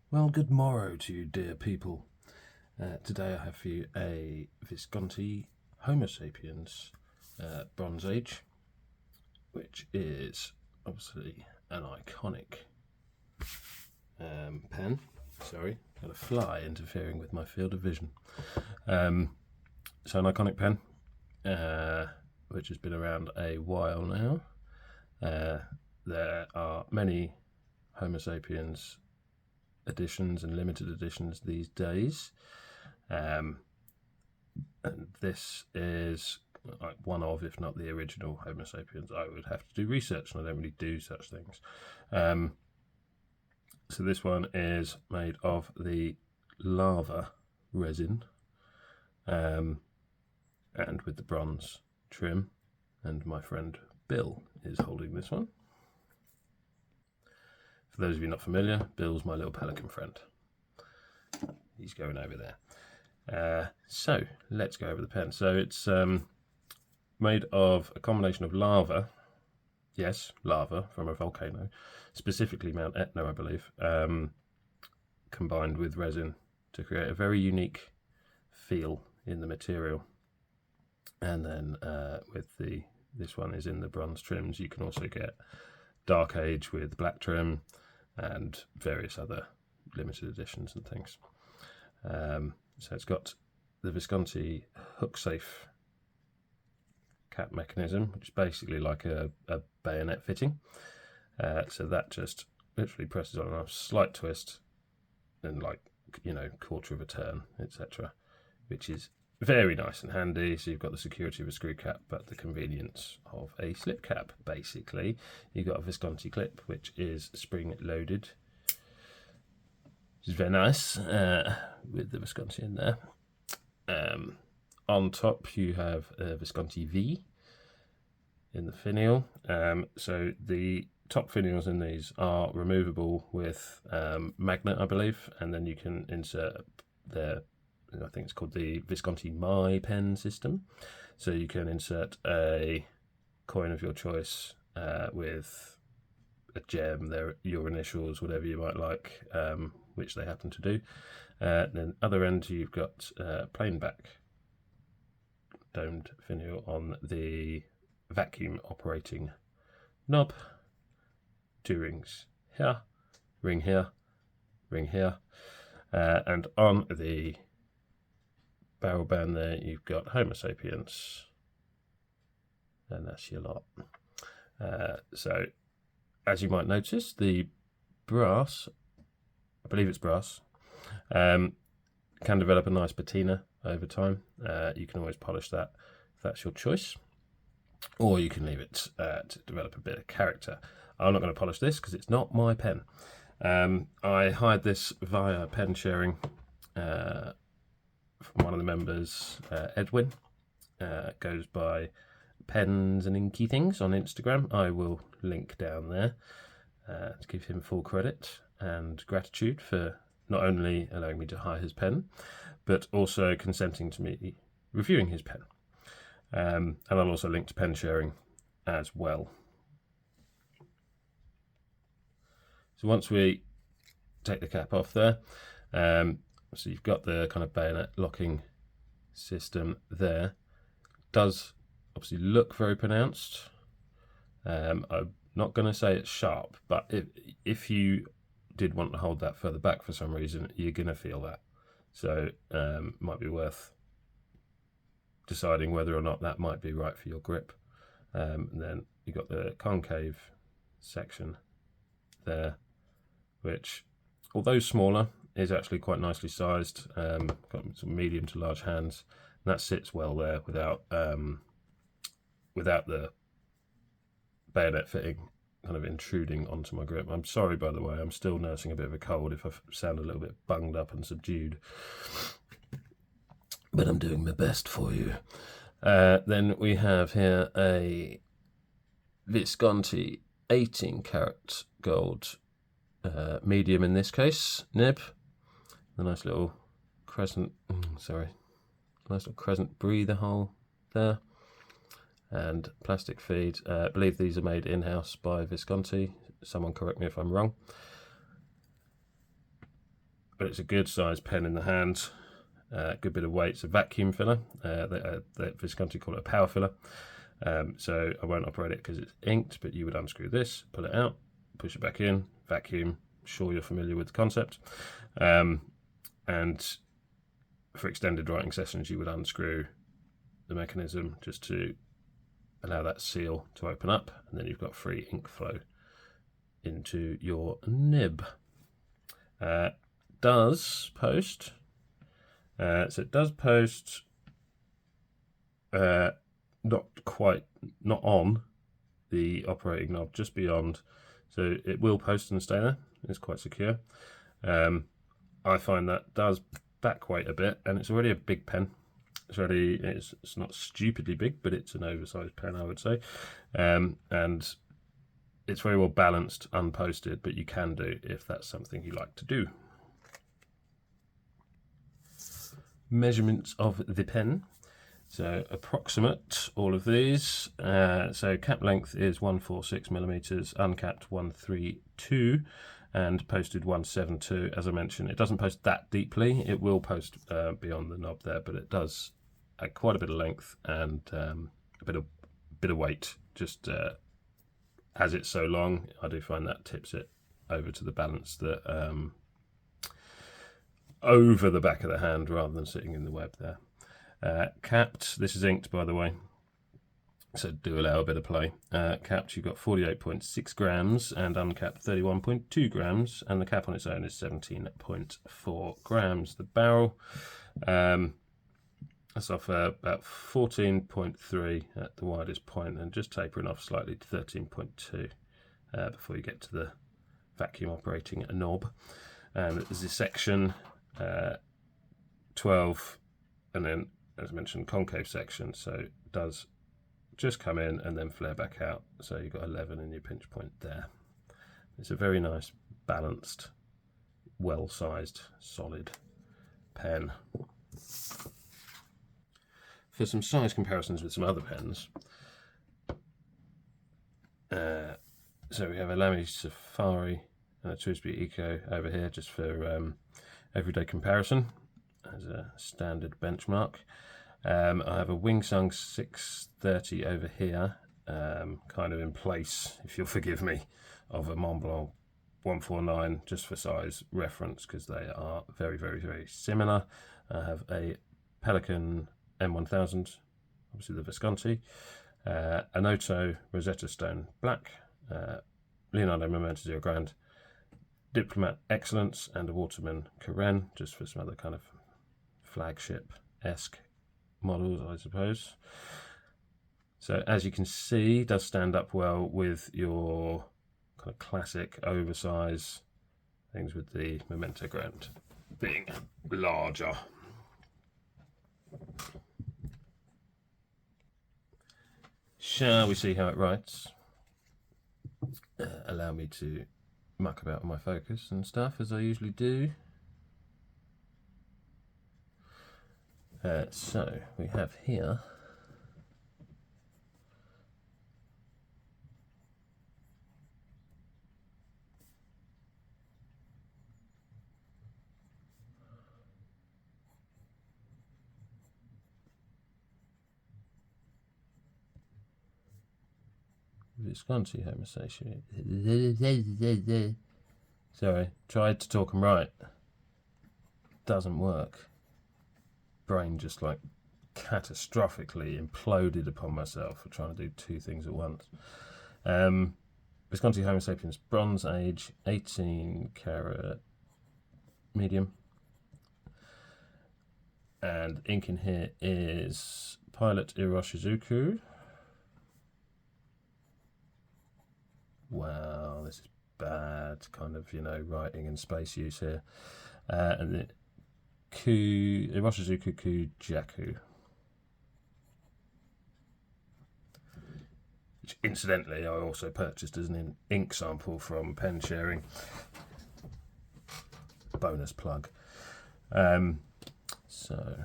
Well, good morrow to you, dear people. Today I have for you a Visconti Homo Sapiens Bronze Age, which is obviously an iconic pen. Sorry, got a fly interfering with my field of vision. So an iconic pen, which has been around a while now. There are many Homo Sapiens editions and limited editions these days, and this is like one of, if not the original Homo sapiens. I would have to do research, and I don't really do such things. So this one is made of the lava resin, and with the bronze trim. And my friend Bill is holding this one. For those of you not familiar, Bill's my little pelican friend. He's going over there. So let's go over the pen. So it's made of a combination of lava, yes, lava from a volcano, specifically Mount Etna, I believe, combined with resin to create a very unique feel in the material. And then this one is in the bronze trims. You can also get Dark Age with black trim and various other limited editions and things. So it's got the Visconti hook safe cap mechanism, which is basically like a bayonet fitting. So that just literally presses on a slight twist and, like, quarter of a turn, etc., which is very nice and handy. So you've got the security of a screw cap, but the convenience of a slip cap, basically. You've got a Visconti clip, which is spring loaded. Which is very nice, with the Visconti in there. On top you have a Visconti V in the finial. So the top finials in these are removable with magnet, I believe, and then you can insert I think it's called the Visconti My Pen system. So you can insert a coin of your choice with a gem, your initials, whatever you might like, which they happen to do. Then other end you've got plain back domed finial on the vacuum operating knob. 2 rings here, ring here, ring here, and on the barrel band there you've got Homo sapiens, and that's your lot. So as you might notice, the brass, I believe it's brass, can develop a nice patina over time. You can always polish that if that's your choice, or you can leave it to develop a bit of character. I'm not going to polish this because it's not my pen. I hired this via pen sharing from one of the members, Edwin. Goes by Pens and Inky Things on Instagram. I will link down there to give him full credit and gratitude for not only allowing me to hire his pen, but also consenting to me reviewing his pen. And I'll also link to pen sharing as well. So once we take the cap off there, so you've got the kind of bayonet locking system there. It does obviously look very pronounced. I'm not going to say it's sharp, but if you did want to hold that further back for some reason, you're going to feel that. So might be worth deciding whether or not that might be right for your grip. And then you've got the concave section there, which, although smaller, is actually quite nicely sized. Got some medium to large hands, and that sits well there without the bayonet fitting kind of intruding onto my grip. I'm sorry, by the way, I'm still nursing a bit of a cold if I sound a little bit bunged up and subdued, but I'm doing my best for you. Then we have here a Visconti 18 karat gold, medium in this case, nib. The nice little crescent, nice little crescent breather hole there, and plastic feed. I believe these are made in-house by Visconti. Someone correct me if I'm wrong. but it's a good size pen in the hand. Good bit of weight. It's a vacuum filler. The Visconti call it a power filler. So I won't operate it because it's inked, but you would unscrew this, pull it out, push it back in, vacuum. Sure you're familiar with the concept. And for extended writing sessions, you would unscrew the mechanism just to allow that seal to open up, and then you've got free ink flow into your nib. Does post. So it does post not on the operating knob, just beyond. So it will post and stay there. It's quite secure. I find that does back weight a bit, and it's already a big pen. It's not stupidly big, but it's an oversized pen, I would say. And it's very well balanced, unposted, but you can do if that's something you like to do. Measurements of the pen. So approximate all of these. So cap length is 146 millimeters, uncapped 132, and posted 172. As I mentioned, it doesn't post that deeply. It will post beyond the knob there, but it does add quite a bit of length and a bit of weight. Just as it's so long, I do find that tips it over to the balance that over the back of the hand rather than sitting in the web there. Capped, this is inked by the way, so do allow a bit of play. Capped, you've got 48.6 grams and uncapped 31.2 grams, and the cap on its own is 17.4 grams. The barrel, that's off about 14.3 at the widest point, and just tapering off slightly to 13.2 before you get to the vacuum operating knob. And there's a section 12, and then, as I mentioned, concave section, so it does just come in and then flare back out, so you've got 11 in your pinch point there. It's a very nice, balanced, well-sized, solid pen. For some size comparisons with some other pens, so we have a Lamy Safari and a TWSBI Eco over here, just for everyday comparison as a standard benchmark. I have a Wingsung 630 over here, kind of in place, if you'll forgive me, of a Montblanc 149, just for size reference, because they are very, very, very similar. I have a Pelican M1000, obviously the Visconti, an Otto Rosetta Stone Black, Leonardo Memento 0 Grand, Diplomat Excellence, and a Waterman Karen, just for some other kind of flagship-esque models, I suppose. So as you can see, it does stand up well with your kind of classic oversize things, with the Memento Grand being larger. Shall we see how it writes? Allow me to muck about with my focus and stuff, as I usually do. So we have here Visconti Homo Sapiens. Sorry, tried to talk and write. Doesn't work. Brain just like catastrophically imploded upon myself for trying to do two things at once. Visconti Homo Sapiens, Bronze Age, 18 karat medium. And ink in here is Pilot Iroshizuku. Wow, this is bad kind of, writing and space use here. And the Iroshizuku Kujaku, which incidentally I also purchased as an ink sample from Pen Sharing. Bonus plug. So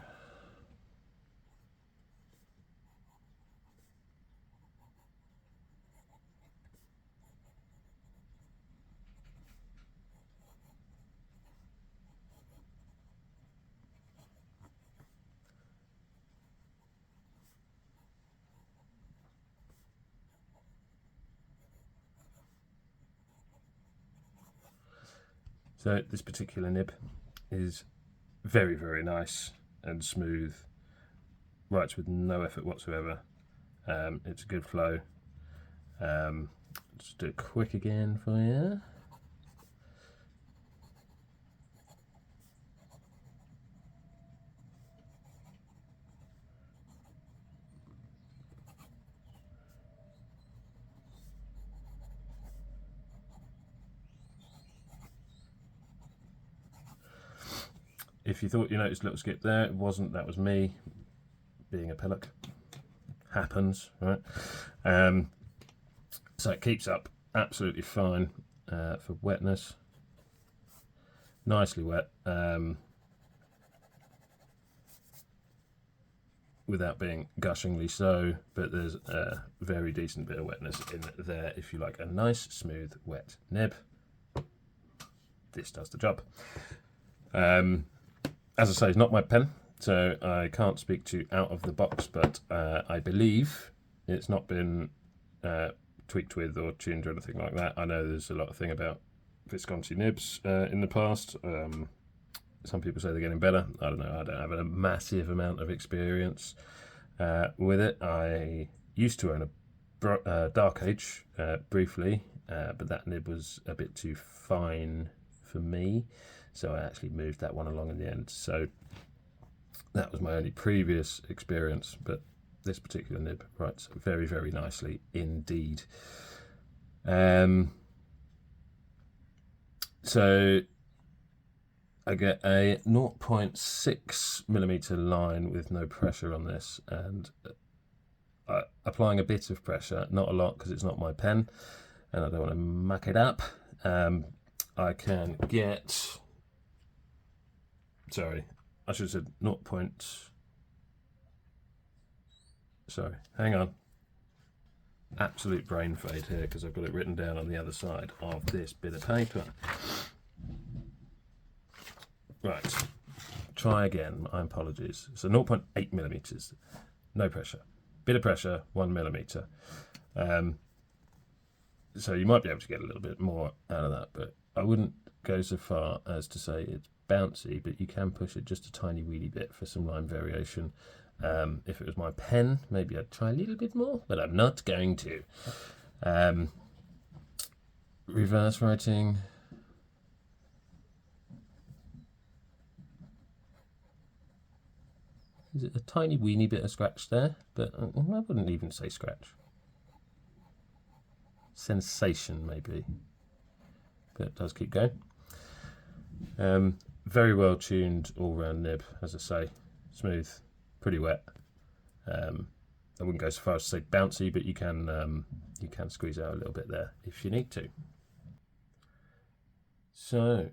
So this particular nib is very, very nice and smooth, writes with no effort whatsoever. It's a good flow. Just do it quick again for you. If you thought you noticed a little skip there, it wasn't. That was me being a pillock. Happens, right? So it keeps up absolutely fine for wetness. Nicely wet, without being gushingly so, but there's a very decent bit of wetness in there. If you like a nice, smooth, wet nib, this does the job. As I say, it's not my pen, so I can't speak to out of the box, but I believe it's not been tweaked with or tuned or anything like that. I know there's a lot of thing about Visconti nibs in the past. Some people say they're getting better. I don't know. I don't have a massive amount of experience with it. I used to own a Dark Age briefly, but that nib was a bit too fine for me, so I actually moved that one along in the end. So that was my only previous experience, but this particular nib writes very, very nicely indeed. So I get a 0.6mm line with no pressure on this, and applying a bit of pressure, not a lot because it's not my pen and I don't want to muck it up. I can get, sorry, I should have said 0. Sorry, hang on. Absolute brain fade here because I've got it written down on the other side of this bit of paper. Right, try again, my apologies. So 0.8mm, no pressure. Bit of pressure, 1mm. So you might be able to get a little bit more out of that, but I wouldn't go so far as to say it's bouncy, but you can push it just a tiny weeny bit for some line variation. If it was my pen, maybe I'd try a little bit more, but I'm not going to. Reverse writing. Is it a tiny weeny bit of scratch there? But I wouldn't even say scratch. Sensation, maybe. But it does keep going. Very well tuned all-round nib, as I say. Smooth, pretty wet. I wouldn't go so far as to say bouncy, but you can squeeze out a little bit there if you need to. So,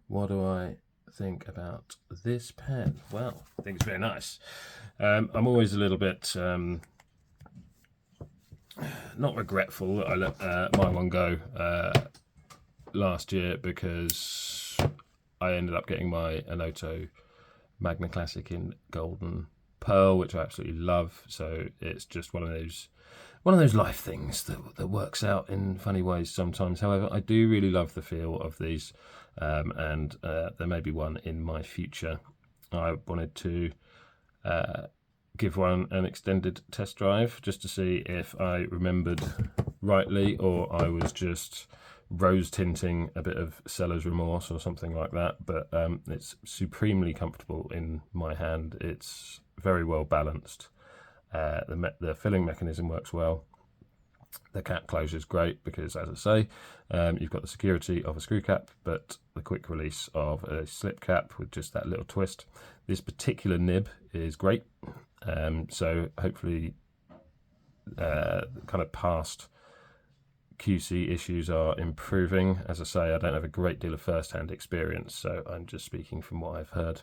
what do I think about this pen? Well, I think it's very nice. I'm always a little bit not regretful that I let my one go last year, because I ended up getting my Anoto Magna Classic in Golden Pearl, which I absolutely love. So it's just one of those life things that works out in funny ways sometimes. However, I do really love the feel of these, and there may be one in my future. I wanted to give one an extended test drive just to see if I remembered rightly, or I was just rose tinting a bit of seller's remorse or something like that. But it's supremely comfortable in my hand. It's very well balanced. The filling mechanism works well. The cap closure is great because, as I say, you've got the security of a screw cap, but the quick release of a slip cap with just that little twist. This particular nib is great. So hopefully kind of past QC issues are improving. As I say, I don't have a great deal of first-hand experience, so I'm just speaking from what I've heard.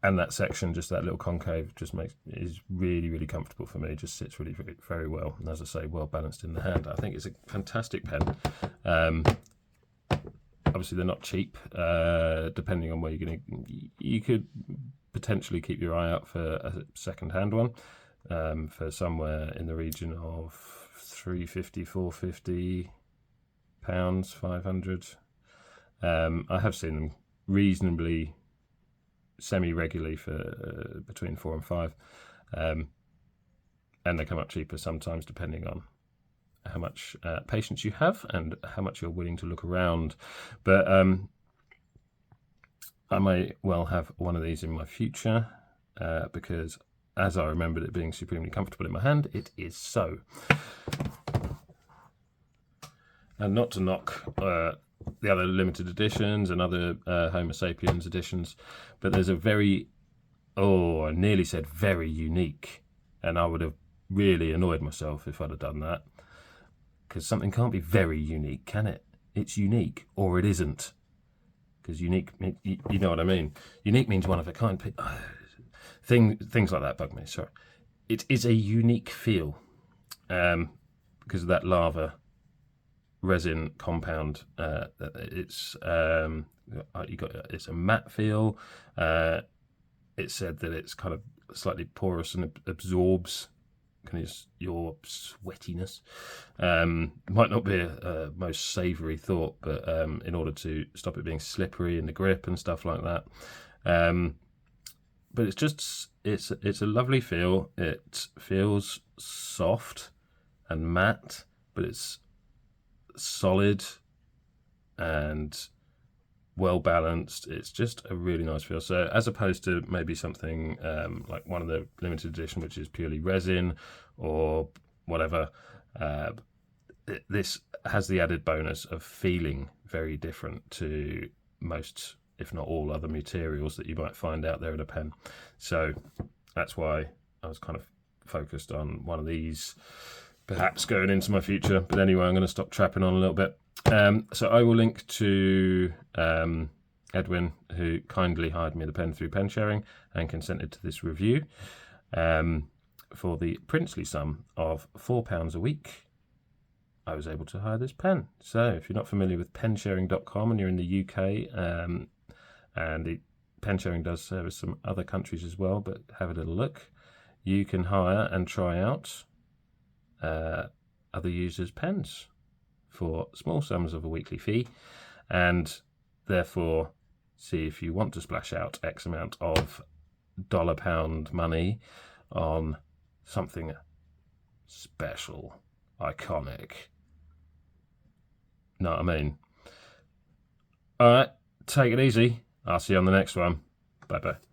And that section, just that little concave, is really, really comfortable for me. It just sits really very, very well, and as I say, well balanced in the hand. I think it's a fantastic pen. Obviously, they're not cheap. Depending on where you could potentially keep your eye out for a second-hand one for somewhere in the region of £350, £450 £6, 500. I have seen them reasonably semi-regularly for between 4 and 5, and they come up cheaper sometimes depending on how much patience you have and how much you're willing to look around. But I may well have one of these in my future, because as I remembered it being supremely comfortable in my hand, it is so. And not to knock the other limited editions and other Homo Sapiens editions, but there's a very, I nearly said very unique, and I would have really annoyed myself if I'd have done that, because something can't be very unique, can it? It's unique, or it isn't. Because unique, you know what I mean. Unique means one of a kind. Things like that bug me. Sorry, it is a unique feel, because of that lava resin compound. It's it's a matte feel. It said that it's kind of slightly porous and absorbs your sweatiness. Might not be a most savoury thought, but in order to stop it being slippery in the grip and stuff like that. But it's a lovely feel. It feels soft and matte, but it's solid and well balanced. It's just a really nice feel. So as opposed to maybe something like one of the limited edition, which is purely resin or whatever, this has the added bonus of feeling very different to most, if not all, other materials that you might find out there in a pen. So that's why I was kind of focused on one of these perhaps going into my future. But anyway, I'm going to stop trapping on a little bit. So I will link to Edwin, who kindly hired me the pen through pen sharing and consented to this review, for the princely sum of £4 a week. I was able to hire this pen. So if you're not familiar with pensharing.com and you're in the UK, and pen sharing does service some other countries as well, but have a little look, you can hire and try out other users' pens for small sums of a weekly fee, and therefore see if you want to splash out X amount of £1 money on something special, iconic. Know what I mean? All right, take it easy. I'll see you on the next one. Bye bye.